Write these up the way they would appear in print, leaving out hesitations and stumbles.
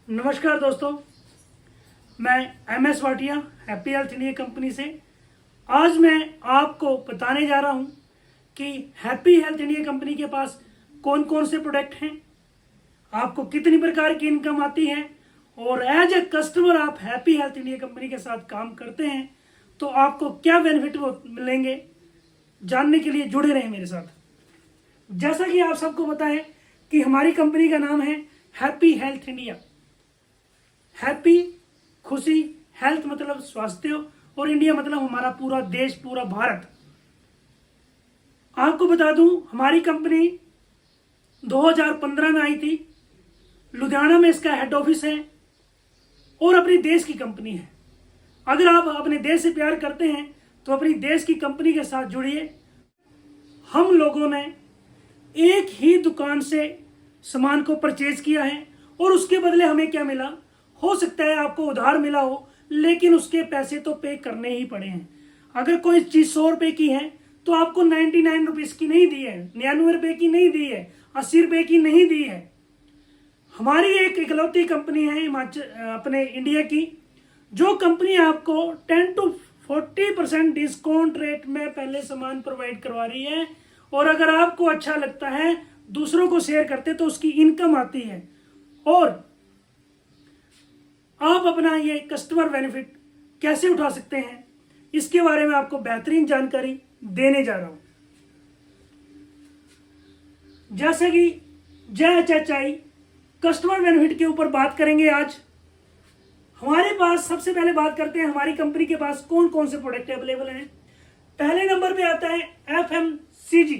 नमस्कार दोस्तों, मैं M S Vatia Happy Health India company से। आज मैं आपको बताने जा रहा हूं कि हैप्पी हेल्थ इंडिया कंपनी के पास कौन कौन से प्रोडक्ट हैं, आपको कितनी प्रकार की इनकम आती है और एज ए कस्टमर आप हैप्पी हेल्थ इंडिया कंपनी के साथ काम करते हैं तो आपको क्या बेनिफिट मिलेंगे। जानने के लिए जुड़े रहें मेरे साथ। जैसा कि आप सबको पता है कि हमारी कंपनी का नाम है हैप्पी हेल्थ इंडिया। हैप्पी खुशी, हेल्थ मतलब स्वास्थ्य और इंडिया मतलब हमारा पूरा देश, पूरा भारत। आपको बता दूं, हमारी कंपनी 2015 में आई थी। लुधियाना में इसका हेड ऑफिस है और अपनी देश की कंपनी है। अगर आप अपने देश से प्यार करते हैं तो अपनी देश की कंपनी के साथ जुड़िए। हम लोगों ने एक ही दुकान से सामान को परचेज किया है और उसके बदले हमें क्या मिला। हो सकता है आपको उधार मिला हो, लेकिन उसके पैसे तो पे करने ही पड़े हैं। अगर कोई चीज 100 रुपए की है तो आपको 99 रुपीज की नहीं दी है, 99 रुपए की नहीं दी है, 80 रुपए की नहीं दी है। हमारी एक इकलौती कंपनी है हिमाचल अपने इंडिया की, जो कंपनी आपको 10 to 40% डिस्काउंट रेट में पहले सामान प्रोवाइड करवा रही है। और अगर आपको अच्छा लगता है, दूसरों को शेयर करते तो उसकी इनकम आती है और आप अपना ये कस्टमर बेनिफिट कैसे उठा सकते हैं, इसके बारे में आपको बेहतरीन जानकारी देने जा रहा हूं। जैसे कि JHI कस्टमर बेनिफिट के ऊपर बात करेंगे आज। हमारे पास सबसे पहले बात करते हैं हमारी कंपनी के पास कौन कौन से प्रोडक्ट अवेलेबल हैं। पहले नंबर पे आता है FMCG,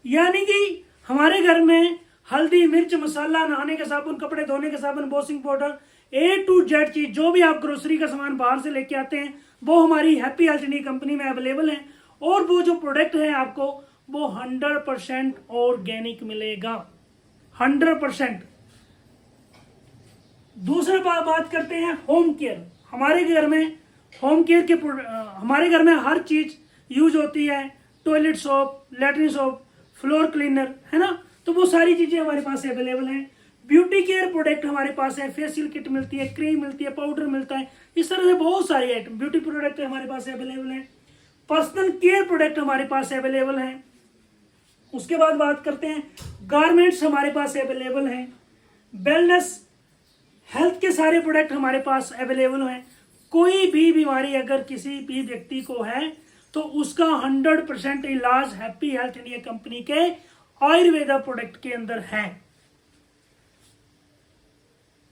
यानी कि हमारे घर में हल्दी, मिर्च, मसाला, नहाने का साबुन, कपड़े धोने का साबुन, washing powder, A to Z चीज, जो भी आप ग्रोसरी का सामान बाहर से लेके आते हैं वो हमारी हैप्पी हेल्थ इंडिया कंपनी में अवेलेबल है। और वो जो प्रोडक्ट है आपको वो 100% ऑर्गेनिक मिलेगा, 100%। दूसरा बात करते हैं होम केयर। हमारे घर में होम केयर के हमारे घर में हर चीज यूज होती है। Toilet soap, latrine soap, floor cleaner, है ना। तो वो सारी चीजें हमारे पास अवेलेबल हैं। ब्यूटी केयर प्रोडक्ट हमारे पास है, फेशियल किट मिलती है, क्रीम मिलती है, पाउडर मिलता है। इस तरह से बहुत सारे आइटम ब्यूटी प्रोडक्ट हमारे पास अवेलेबल है। पर्सनल केयर प्रोडक्ट हमारे पास अवेलेबल है। उसके बाद बात करते हैं गारमेंट्स हमारे पास अवेलेबल हैं। वेलनेस हेल्थ के सारे प्रोडक्ट हमारे पास अवेलेबल हैं। कोई भी बीमारी अगर किसी भी व्यक्ति को है तो उसका 100% इलाज हैप्पी हेल्थ इंडिया कंपनी के आयुर्वेदा प्रोडक्ट के अंदर है।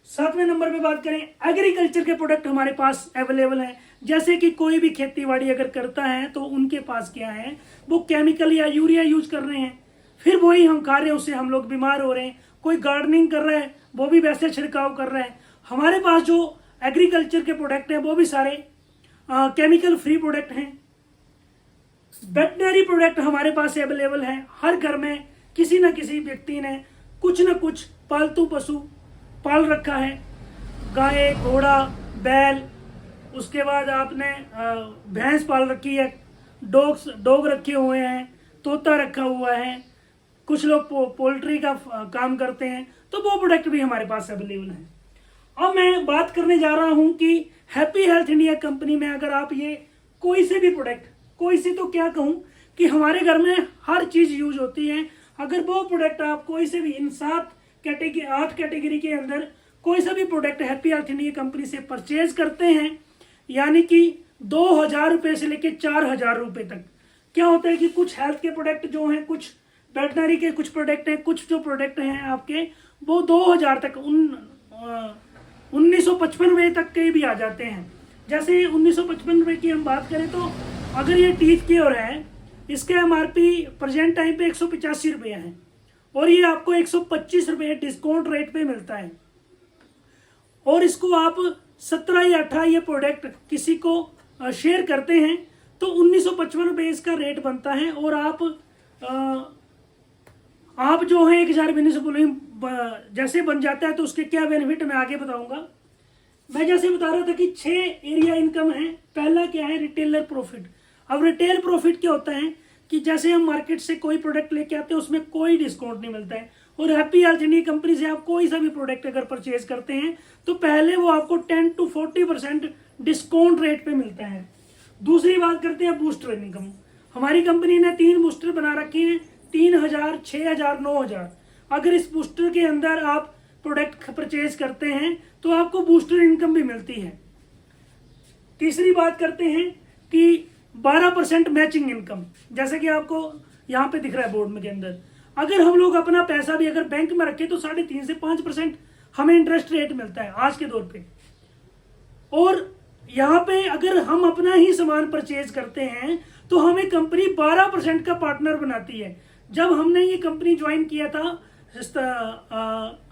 7वें नंबर पे बात करें, एग्रीकल्चर के प्रोडक्ट हमारे पास अवेलेबल हैं। जैसे कि कोई भी खेतीबाड़ी अगर करता है तो उनके पास क्या है, वो केमिकल या यूरिया यूज कर रहे हैं, फिर वही हम खा रहे हैं, उससे हम लोग बीमार हो रहे हैं। कोई गार्डनिंग कर रहा है, वो भी वैसे छिड़काव कर रहा है। हमारे पास जो एग्रीकल्चर के प्रोडक्ट हैं वो भी सारे केमिकल फ्री प्रोडक्ट हैं। वेटनरी प्रोडक्ट हमारे पास अवेलेबल है। हर घर में किसी न किसी व्यक्ति ने कुछ न कुछ पालतू पशु पाल रखा है। गाय, घोड़ा, बैल, उसके बाद आपने भैंस पाल रखी है, डॉग रखे हुए हैं, तोता रखा हुआ है, कुछ लोग पोल्ट्री का काम करते हैं, तो वो प्रोडक्ट भी हमारे पास अवेलेबल है। अब मैं बात करने जा रहा हूं कि हैप्पी हेल्थ इंडिया कंपनी में अगर आप ये कोई से भी प्रोडक्ट, कोई से तो क्या कहूं कि हमारे घर में हर चीज यूज होती है, अगर वो प्रोडक्ट आप कोई से भी इन 8 कैटेगरी के अंदर कोई सा भी product happy Health India company से परचेज करते हैं, यानी कि 2000 रुपए से लेके 4000 रुपए तक, क्या होता है कि कुछ हेल्थ के प्रोडक्ट जो हैं, कुछ वेटनरी के कुछ प्रोडक्ट हैं, कुछ जो प्रोडक्ट हैं आपके वो 2000 तक 1955 रुपए तक के भी आ जाते हैं। जैसे 1955 रुपए की हम बात करें तो अगर ये टीथ केयर है, इसके MRP प्रेजेंट टाइम पे 185 रुपए है और ये आपको 125 रुपए डिस्काउंट रेट पे मिलता है। और इसको आप 17 या 18 ये प्रोडक्ट किसी को शेयर करते हैं तो 1955 रुपए इसका रेट बनता है। और आप जो है 1000 बिजनेस जैसे बन जाता है तो उसके क्या बेनिफिट मैं आगे बताऊंगा। मैं जैसे बता रहा था कि 6 एरिया इनकम है। पहला क्या है, रिटेलर प्रॉफिट। अब रिटेल प्रॉफिट क्या होता है कि जैसे हम मार्केट से कोई प्रोडक्ट लेके आते हैं उसमें कोई डिस्काउंट नहीं मिलता है, और हैप्पी हेल्थ इंडिया कंपनी से आप कोई सा भी प्रोडक्ट अगर परचेज करते हैं तो पहले वो आपको 10 to 40% डिस्काउंट रेट पे मिलता है। दूसरी बात करते हैं बूस्टर इनकम। हमारी कंपनी ने 3 बूस्टर बना रखे हैं, 3000, 6000, 9000। अगर इस बूस्टर के अंदर आप प्रोडक्ट परचेज करते हैं तो आपको बूस्टर इनकम भी मिलती है। तीसरी बात करते हैं कि 12% मैचिंग इनकम, जैसे कि आपको यहाँ पे दिख रहा है बोर्ड में के अंदर। अगर हम लोग अपना पैसा भी अगर बैंक में रखें तो 3.5 से 5% हमें इंटरेस्ट रेट मिलता है आज के दौर पे। और यहाँ पे अगर हम अपना ही सामान परचेज करते हैं तो हमें कंपनी 12% का पार्टनर बनाती है। जब हमने ये कंपनी ज्वाइन किया था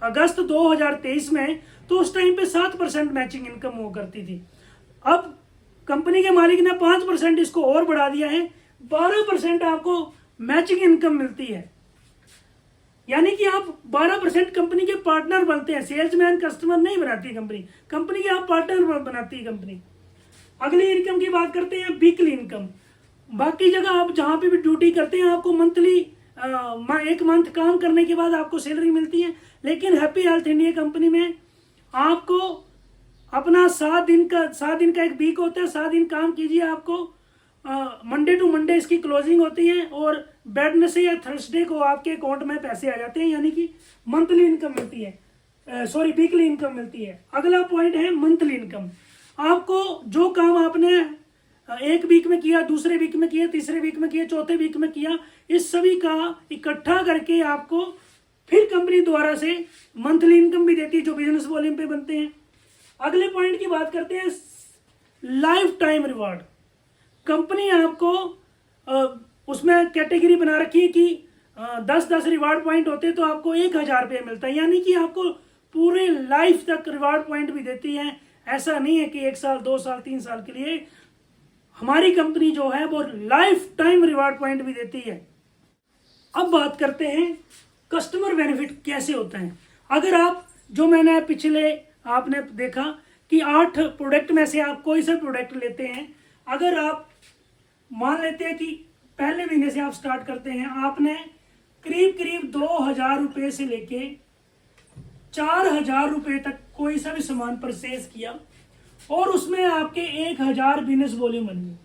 अगस्त 2023 में, तो उस टाइम पे 7% मैचिंग इनकम हुआ करती थी। अब कंपनी के मालिक ने 5% इसको और बढ़ा दिया है, 12% आपको मैचिंग इनकम मिलती है। यानी कि आप 12% कंपनी के पार्टनर बनते हैं। सेल्समैन कस्टमर नहीं बनाती कंपनी, कंपनी के आप पार्टनर बनाती है कंपनी। अगली इनकम की बात करते हैं वीकली इनकम। बाकी जगह आप जहां पे भी ड्यूटी करते हैं आपको मंथली एक मंथ काम करने के बाद आपको सैलरी मिलती है, लेकिन हैप्पी हेल्थ इंडिया कंपनी में आपको अपना 7 दिन का एक वीक होता है, 7 दिन काम कीजिए, आपको मंडे टू मंडे इसकी क्लोजिंग होती है और वेडनेसडे या थर्सडे को आपके अकाउंट में पैसे आ जाते हैं, यानी कि मंथली इनकम मिलती है, वीकली इनकम मिलती है। अगला पॉइंट है मंथली इनकम। आपको जो काम आपने एक वीक में किया, दूसरे वीक में किया, तीसरे वीक में किया, चौथे वीक में किया, इस सभी का इकट्ठा करके आपको फिर कंपनी द्वारा से मंथली इनकम भी देती है जो बिजनेस वॉल्यूम पे बनते हैं। अगले पॉइंट की बात करते हैं लाइफ टाइम रिवार्ड। कंपनी आपको उसमें कैटेगरी बना रखी है कि 10-10 रिवार्ड पॉइंट होते हैं तो आपको 1000 रुपये मिलता है, यानी कि आपको पूरे लाइफ तक रिवार्ड पॉइंट भी देती है। ऐसा नहीं है कि 1 साल, 2 साल, 3 साल के लिए। हमारी कंपनी जो है वो लाइफ टाइम रिवार्ड पॉइंट भी देती है। अब बात करते हैं कस्टमर बेनिफिट कैसे होता है। अगर आप जो मैंने पिछले आपने देखा कि 8 प्रोडक्ट में से आप कोई सा प्रोडक्ट लेते हैं, अगर आप मान लेते हैं कि पहले महीने से आप स्टार्ट करते हैं, आपने करीब 2000 रुपये से लेके 4000 रुपये तक कोई सा भी सामान परचेज किया और उसमें आपके 1000 बिजनेस वॉल्यूम बन गए।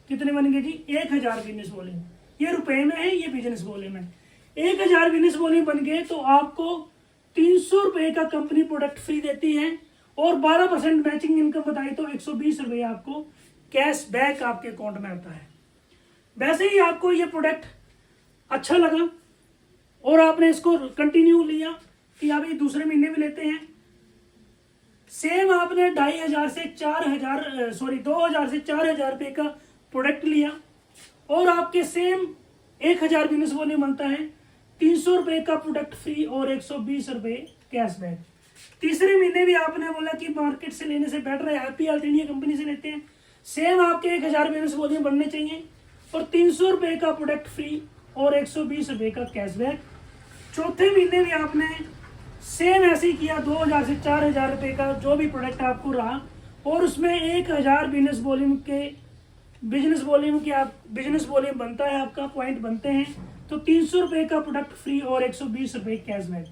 कितने बन गए जी? 1000 बिजनेस वॉल्यूम। ये रुपए में है, ये बिजनेस वॉल्यूम है। 1000 बिजनेस वॉल्यूम बन गए तो आपको 300 रुपये का कंपनी प्रोडक्ट फ्री देती है और 12% मैचिंग इनकम बताई तो 120 रुपये आपको कैश बैक आपके अकाउंट में आता है। वैसे ही आपको ये प्रोडक्ट अच्छा लगा और आपने इसको कंटिन्यू लिया कि अभी दूसरे महीने भी लेते हैं, सेम आपने 2000 से 4000 रुपये का प्रोडक्ट लिया और आपके सेम 1000 बिजनेस वॉल्यूम बनता है, 300 रुपये का प्रोडक्ट फ्री और 120 रुपये कैशबैक। तीसरे महीने भी आपने बोला कि मार्केट से लेने से बेटर है हैप्पी हेल्थ इंडिया कंपनी से लेते हैं, सेम आपके 1000 बिजनेस वॉल्यूम बनने चाहिए और 300 रुपये का प्रोडक्ट फ्री और 120 रुपये का कैशबैक। चौथे महीने भी आपने सेम ऐसे ही किया, 2000 से 4000 रुपये का जो भी प्रोडक्ट आपको रहा और उसमें 1000 बिजनेस वॉल्यूम की आप बिजनेस वॉल्यूम बनता है, आपका पॉइंट बनते हैं तो 300 रुपये का प्रोडक्ट फ्री और 120 रुपये कैशबैक।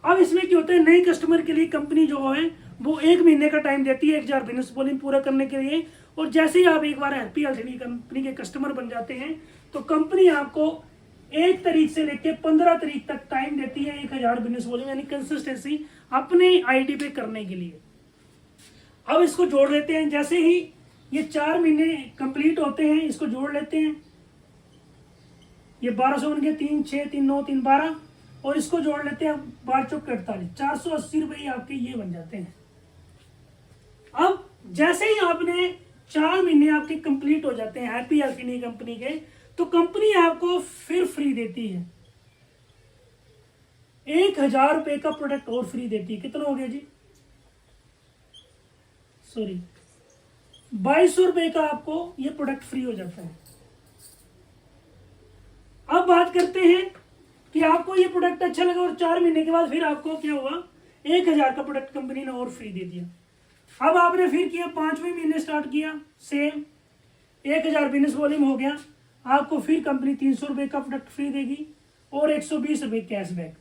अब इसमें क्या होता है, नए कस्टमर के लिए कंपनी जो है वो 1 महीने का टाइम देती है 1000 बिजनेस वॉल्यूम पूरा करने के लिए, और जैसे ही आप एक बार हैप्पी हेल्थ इंडिया कंपनी के कस्टमर बन जाते हैं तो कंपनी आपको 1 तारीख से लेकर 15 तारीख तक टाइम देती है 1000 बिजनेस वॉल्यूम यानी कंसिस्टेंसी अपने आईडी पे करने के लिए। अब इसको जोड़ लेते हैं, जैसे ही ये 4 महीने कंप्लीट होते हैं इसको जोड़ लेते हैं, ये 1200 बन गए, 3 6 3 9 3 12 और इसको जोड़ लेते हैं 12 चौक 48, 480 रुपये आपके ये बन जाते हैं। अब जैसे ही आपने 4 महीने आपके कंप्लीट हो जाते हैं हैप्पी हेल्थ इंडिया कंपनी के, तो कंपनी आपको फिर फ्री देती है 1000 रुपये का प्रोडक्ट और फ्री देती है। कितना हो गया जी? 2200 रुपये का आपको ये प्रोडक्ट फ्री हो जाता है। अब बात करते हैं कि आपको ये प्रोडक्ट अच्छा लगा और 4 महीने के बाद फिर आपको क्या हुआ, 1000 का प्रोडक्ट कंपनी ने और फ्री दे दिया। अब आपने फिर किया, 5वें महीने स्टार्ट किया, सेम 1000 बिजनेस वॉल्यूम हो गया, आपको फिर कंपनी 300 रुपये का प्रोडक्ट फ्री देगी और 120 रुपये कैशबैक।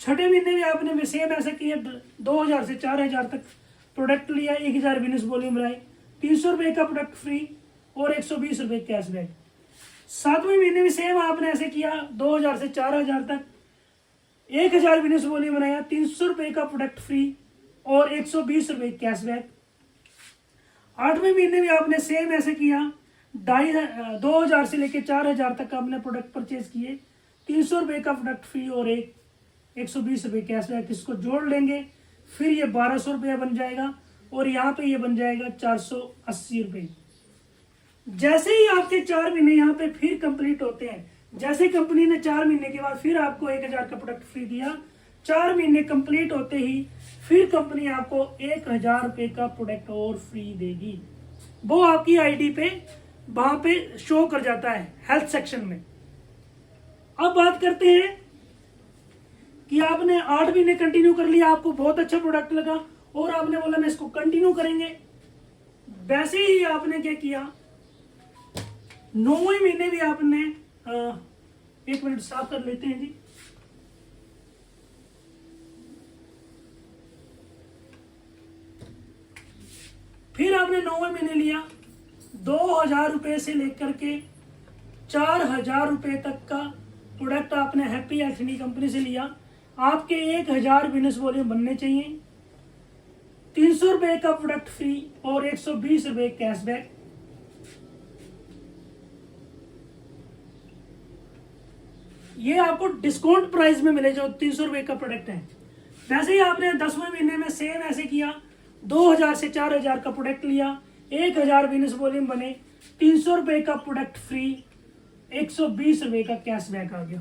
छठे महीने भी आपने भी सेम ऐसा किया, 2000 से 4000 तक प्रोडक्ट लिया, 1000 बिजनेस वॉल्यूम बनाए, 300 रुपये का प्रोडक्ट फ्री और 120 रुपये कैशबैक। सातवें महीने भी सेम आपने ऐसे किया, 2000 से 4000 तक 1000 बिजनेस वॉल्यूम बनाया, 300 रुपये का प्रोडक्ट फ्री और 120 रुपये कैशबैक। आठवें महीने भी आपने सेम ऐसे किया, 2000 से लेकर 4000 तक आपने प्रोडक्ट परचेज किए, 300 रुपये का प्रोडक्ट फ्री और 120 रुपये कैशबैक। इसको जोड़ लेंगे, फिर ये 1200 रुपया बन जाएगा और यहाँ पे ये बन जाएगा 480 रुपये। जैसे ही आपके 4 महीने यहाँ पे फिर कंप्लीट होते हैं, जैसे कंपनी ने 4 महीने के बाद फिर आपको 1000 का प्रोडक्ट फ्री दिया, 4 महीने कंप्लीट होते ही फिर कंपनी आपको 1000 रुपये का प्रोडक्ट और फ्री देगी। वो आपकी आईडी पे वहां पे शो कर जाता है हेल्थ सेक्शन में। अब बात करते हैं कि आपने 8 महीने कंटिन्यू कर लिया, आपको बहुत अच्छा प्रोडक्ट लगा और आपने बोला मैं इसको कंटिन्यू करेंगे। वैसे ही आपने क्या किया, 9वें महीने भी आपने 1 मिनट साफ कर लेते हैं जी। फिर आपने 9वें महीने लिया, 2000 रुपये से लेकर के 4000 रुपये तक का प्रोडक्ट आपने हैप्पी एथनी कंपनी से लिया। आपके 1000 बिजनेस वॉल्यूम बनने चाहिए, 300 रुपये का प्रोडक्ट फ्री और 120 रुपये कैशबैक। ये आपको डिस्काउंट प्राइस में मिले जो 300 रुपये का प्रोडक्ट है। वैसे ही आपने 10वें महीने में सेम ऐसे किया, 2000 से 4000 का प्रोडक्ट लिया, 1000 बिजनेस वॉल्यूम बने, 300 रुपये का प्रोडक्ट फ्री, 120 रुपये का कैशबैक आ गया।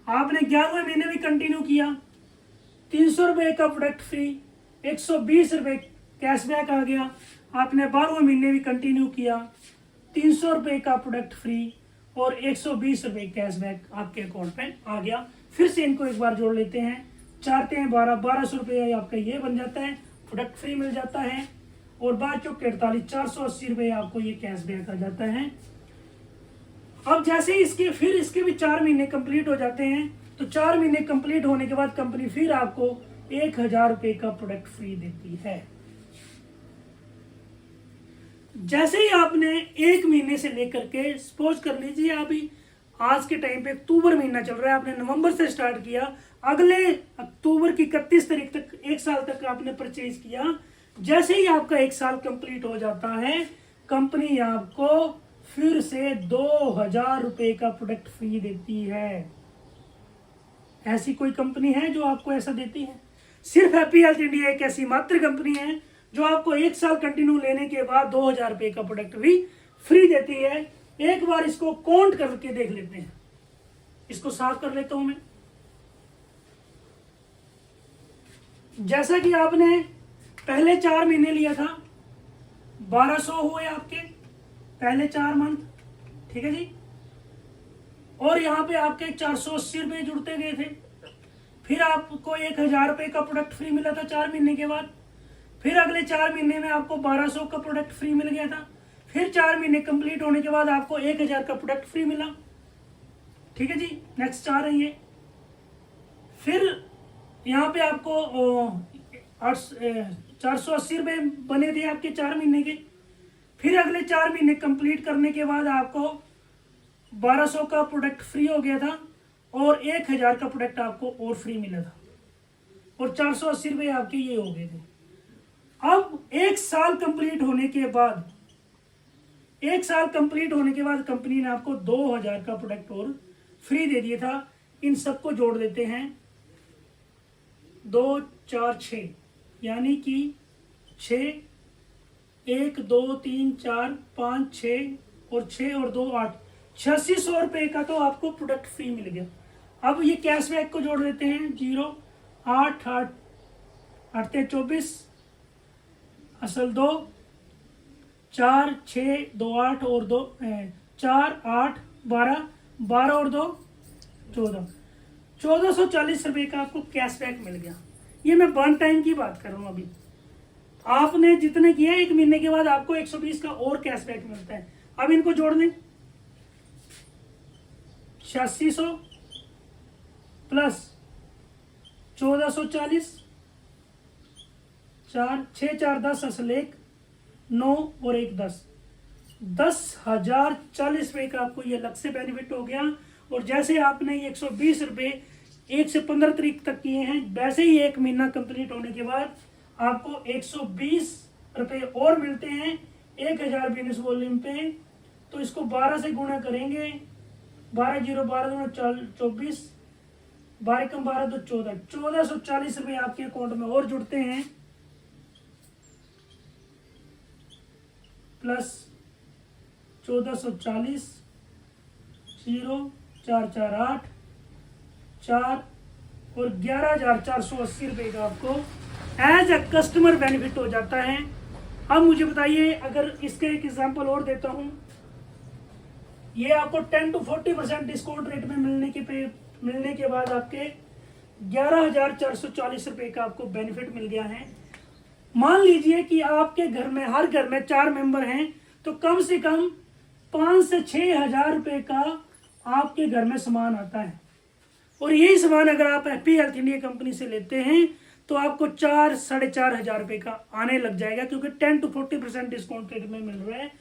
आपने 11वें महीने भी कंटिन्यू किया, 300 रुपये का प्रोडक्ट फ्री, 120 रुपये कैशबैक आ गया। आपने 12वें महीने भी कंटिन्यू किया, 300 रुपये का प्रोडक्ट फ्री और 120 रुपये कैशबैक आपके अकाउंट पे आ गया। फिर से इनको एक बार जोड़ लेते हैं, 1200 रुपये आपका ये बन जाता है, प्रोडक्ट फ्री मिल जाता है और 480 रुपये आपको ये कैशबैक आ जाता है। अब जैसे इसके भी 4 महीने कंप्लीट हो जाते हैं, तो 4 महीने कंप्लीट होने के बाद कंपनी फिर आपको 1000 रुपये का प्रोडक्ट फ्री देती है। जैसे ही आपने 1 महीने से लेकर के सपोज कर लीजिए अभी आज के टाइम पे अक्टूबर महीना चल रहा है, आपने नवंबर से स्टार्ट किया, अगले अक्टूबर की 31 तारीख तक 1 साल तक आपने परचेज किया। जैसे ही आपका 1 साल कंप्लीट हो जाता है, कंपनी आपको फिर से 2000 रुपये का प्रोडक्ट फ्री देती है। ऐसी कोई कंपनी है जो आपको ऐसा देती है? सिर्फ हैप्पी हेल्थ इंडिया एक ऐसी मात्र कंपनी है जो आपको 1 साल कंटिन्यू लेने के बाद 2000 रुपये का प्रोडक्ट भी फ्री देती है। एक बार इसको काउंट करके देख लेते हैं, इसको साफ कर लेता हूं मैं। जैसा कि आपने पहले 4 महीने लिया था, 1200 हुए आपके पहले 4 मंथ, ठीक है जी। और यहाँ पे आपके 480 रुपये जुड़ते गए थे। फिर आपको 1000 रुपये का प्रोडक्ट फ्री मिला था 4 महीने के बाद। फिर अगले 4 महीने में आपको 1200 का प्रोडक्ट फ्री मिल गया था। फिर 4 महीने कंप्लीट होने के बाद आपको 1000 का प्रोडक्ट फ्री मिला, ठीक है जी। नेक्स्ट 4 है ये। फिर यहाँ पे आपको 480 रुपये बने थे आपके 4 महीने के। फिर अगले 4 महीने कंप्लीट करने के बाद आपको 1200 का प्रोडक्ट फ्री हो गया था और 1000 का प्रोडक्ट आपको और फ्री मिला था और 480 रुपये आपके ये हो गए थे। अब 1 साल कंप्लीट होने के बाद, 1 साल कंप्लीट होने के बाद कंपनी ने आपको 2000 का प्रोडक्ट और फ्री दे दिया था। इन सबको जोड़ देते हैं, 2 4 6 यानी कि 6 1 2 3 4 5 6 और 6 और 2 8, 8600 रुपये का तो आपको प्रोडक्ट फ्री मिल गया। अब ये कैशबैक को जोड़ देते हैं, 0 8 8 8 24 असल 2 4 6 2 8 और 2 4 8 12 12 और 2 14, 1440 रुपये का आपको कैशबैक मिल गया। ये मैं 1 टाइम की बात कर रहा हूँ। अभी आपने जितने किए 1 महीने के बाद आपको 120 का और कैशबैक मिलता है। अब इनको जोड़ दें, 8600 प्लस 1440, 4 6 4 10 असल 1 9 और 1 10, 10,040 रुपये का आपको ये अलग से बेनिफिट हो गया। और जैसे आपने ये 120 रुपये 1 से 15 तारीख तक किए हैं, वैसे ही 1 महीना कंप्लीट होने के बाद आपको 120 रुपये और मिलते हैं 1000 बिजनेस वॉल्यूम पे। तो इसको 12 से गुणा करेंगे, 12 0 12 24, 12 कम 12 तो 14, 1440 रुपये आपके अकाउंट में और जुड़ते हैं, प्लस 1440 0 4 4 8 4 और 11,480 रुपये का आपको एज अ कस्टमर बेनिफिट हो जाता है। अब मुझे बताइए, अगर इसका एक एग्जांपल और देता हूं, ये आपको 10 to 40% डिस्काउंट रेट में मिलने के बाद आपके 11,440 रुपये का आपको बेनिफिट मिल गया है। मान लीजिए कि आपके घर में, हर घर में 4 मेंबर हैं, तो कम से कम 5 से 6,000 रुपये का आपके घर में सामान आता है। और यही सामान अगर आप हैप्पी हेल्थ इंडिया कंपनी से लेते हैं तो आपको 4 साढ़े 4 हजार रुपये का आने लग जाएगा, क्योंकि 10 to 40% डिस्काउंट रेट में मिल रहा है।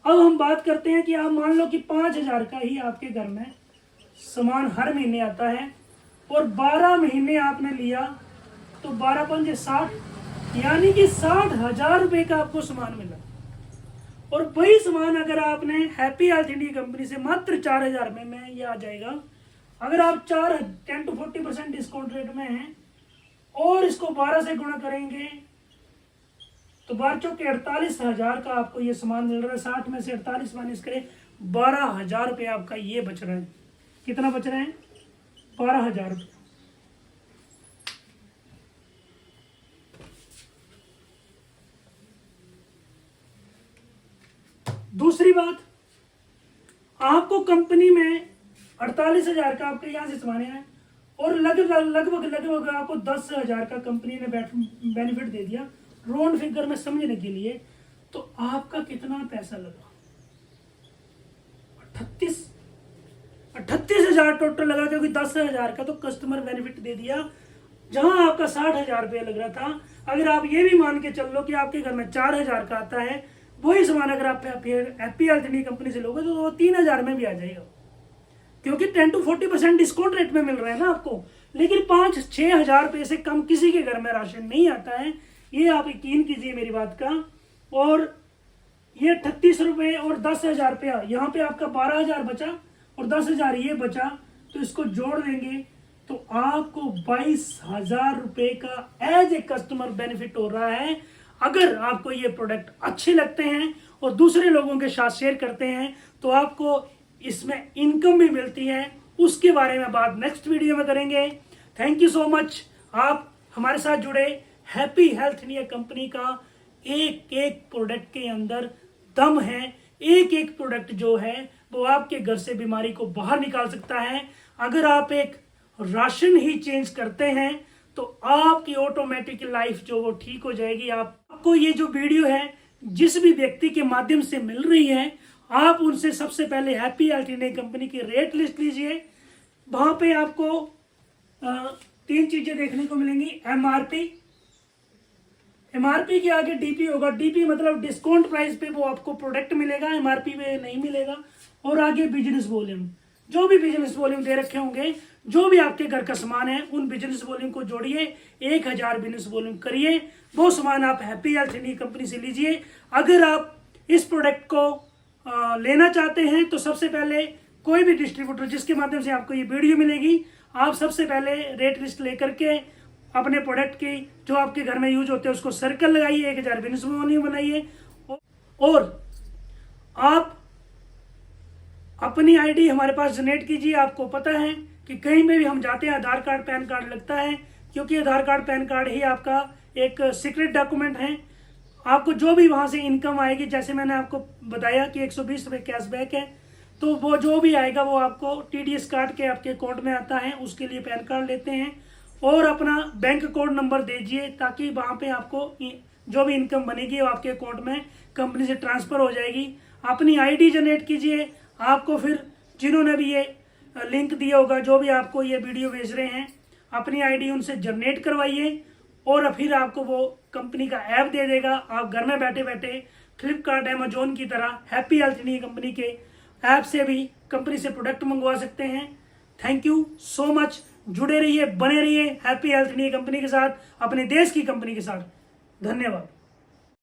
अब हम बात करते हैं कि आप मान लो कि 5,000 का ही आपके घर में सामान हर महीने आता है और 12 महीने आपने लिया, तो 12 पंजे 60, यानी कि 60,000 रुपये का आपको सामान मिला। और वही सामान अगर आपने हैप्पी हेल्थ इंडिया कंपनी से मात्र 4,000 रुपये में ये आ जाएगा। अगर आप 10 to 40% डिस्काउंट रेट में हैं और इसको 12 से गुणा करेंगे तो 12 चौके 48,000 का आपको ये सामान मिल रहा है। 60 में से 48 माइनस करें, 12,000 रुपये आपका ये बच रहा है। कितना बच रहा है? 12,000 रुपये। दूसरी बात, आपको कंपनी में 48,000 का आपके यहां से सामान है और लगभग आपको 10,000 का कंपनी ने बेनिफिट दे दिया, राउंड फिगर में समझने के लिए, तो आपका कितना पैसा लगा? 38,000 टोटल लगा, क्योंकि 10,000 का तो कस्टमर बेनिफिट दे दिया, जहां आपका 60,000 रुपये लग रहा था। अगर आप ये भी मान के चल लो कि आपके घर में 4,000 का आता है, वही सामान अगर आप हैप्पी हेल्थ इंडिया कंपनी से लोगे तो वो 3,000 में भी आ जाएगा, क्योंकि 10 to 40% डिस्काउंट रेट में मिल रहा है ना आपको। लेकिन 5-6 हजार रुपये से कम किसी के घर में राशन नहीं आता है, ये आप यकीन कीजिए मेरी बात का। और ये 38 रुपये और 10,000 रुपया, यहाँ पे आपका 12,000 बचा और 10,000 ये बचा, तो इसको जोड़ देंगे तो आपको 22,000 रुपये का एज ए कस्टमर बेनिफिट हो रहा है। अगर आपको ये प्रोडक्ट अच्छे लगते हैं और दूसरे लोगों के साथ शेयर करते हैं तो आपको इसमें इनकम भी मिलती है। उसके बारे में बात नेक्स्ट वीडियो में करेंगे। थैंक यू सो मच, आप हमारे साथ जुड़े। हैप्पी हेल्थ इंडिया कंपनी का एक एक प्रोडक्ट के अंदर दम है, एक एक प्रोडक्ट जो है वो आपके घर से बीमारी को बाहर निकाल सकता है। अगर आप एक राशन ही चेंज करते हैं तो आपकी ऑटोमेटिक लाइफ जो वो ठीक हो जाएगी। आपको ये जो वीडियो है जिस भी व्यक्ति के माध्यम से मिल रही है, आप उनसे सबसे पहले हैप्पी हेल्थ इंडिया कंपनी की रेट लिस्ट लीजिए। वहां पे आपको 3 चीजें देखने को मिलेंगी। एमआरपी के आगे डीपी होगा, डीपी मतलब डिस्काउंट प्राइस पे वो आपको प्रोडक्ट मिलेगा, एमआरपी पे नहीं मिलेगा। और आगे बिजनेस वॉल्यूम, जो भी बिजनेस वॉल्यूम दे रखे होंगे, जो भी आपके घर का सामान है, उन बिजनेस वॉल्यूम को जोड़िए, 1000 बिजनेस वॉल्यूम करिए, वो सामान आप हैप्पी हेल्थ इंडिया कंपनी से लीजिए। अगर आप इस प्रोडक्ट को लेना चाहते हैं तो सबसे पहले कोई भी डिस्ट्रीब्यूटर जिसके माध्यम से आपको ये वीडियो मिलेगी, आप सबसे पहले रेट लिस्ट लेकर के अपने प्रोडक्ट की जो आपके घर में यूज होते हैं उसको सर्कल लगाइए, 1000 बिजनेस वॉल्यूम बनाइए और आप अपनी आईडी हमारे पास जनरेट कीजिए। आपको पता है कि कहीं में भी हम जाते हैं आधार कार्ड पैन कार्ड लगता है, क्योंकि आधार कार्ड पैन कार्ड ही आपका एक सीक्रेट डॉक्यूमेंट है। आपको जो भी वहां से इनकम आएगी, जैसे मैंने आपको बताया कि 120 रुपये कैशबैक है, तो वो जो भी आएगा वो आपको टीडीएस काट के आपके अकाउंट में आता है। उसके लिए पैन कार्ड लेते हैं और अपना बैंक अकाउंट नंबर दीजिए, ताकि वहां पे आपको जो भी इनकम बनेगी वो आपके अकाउंट में कंपनी से ट्रांसफर हो जाएगी। अपनी आईडी जनरेट कीजिए। आपको फिर जिन्होंने भी ये लिंक दिया होगा, जो भी आपको ये वीडियो भेज रहे हैं, अपनी आईडी उनसे जनरेट करवाइए और फिर आपको वो कंपनी का ऐप दे देगा। आप घर में बैठे बैठे फ्लिपकार्ट अमेजोन की तरह हैप्पी हेल्थ न्यू कंपनी के ऐप से भी कंपनी से प्रोडक्ट मंगवा सकते हैं। Thank you so much. जुड़े रहिए, बने रहिए हैप्पी हेल्थ न्यू कंपनी के साथ, अपने देश की कंपनी के साथ। धन्यवाद।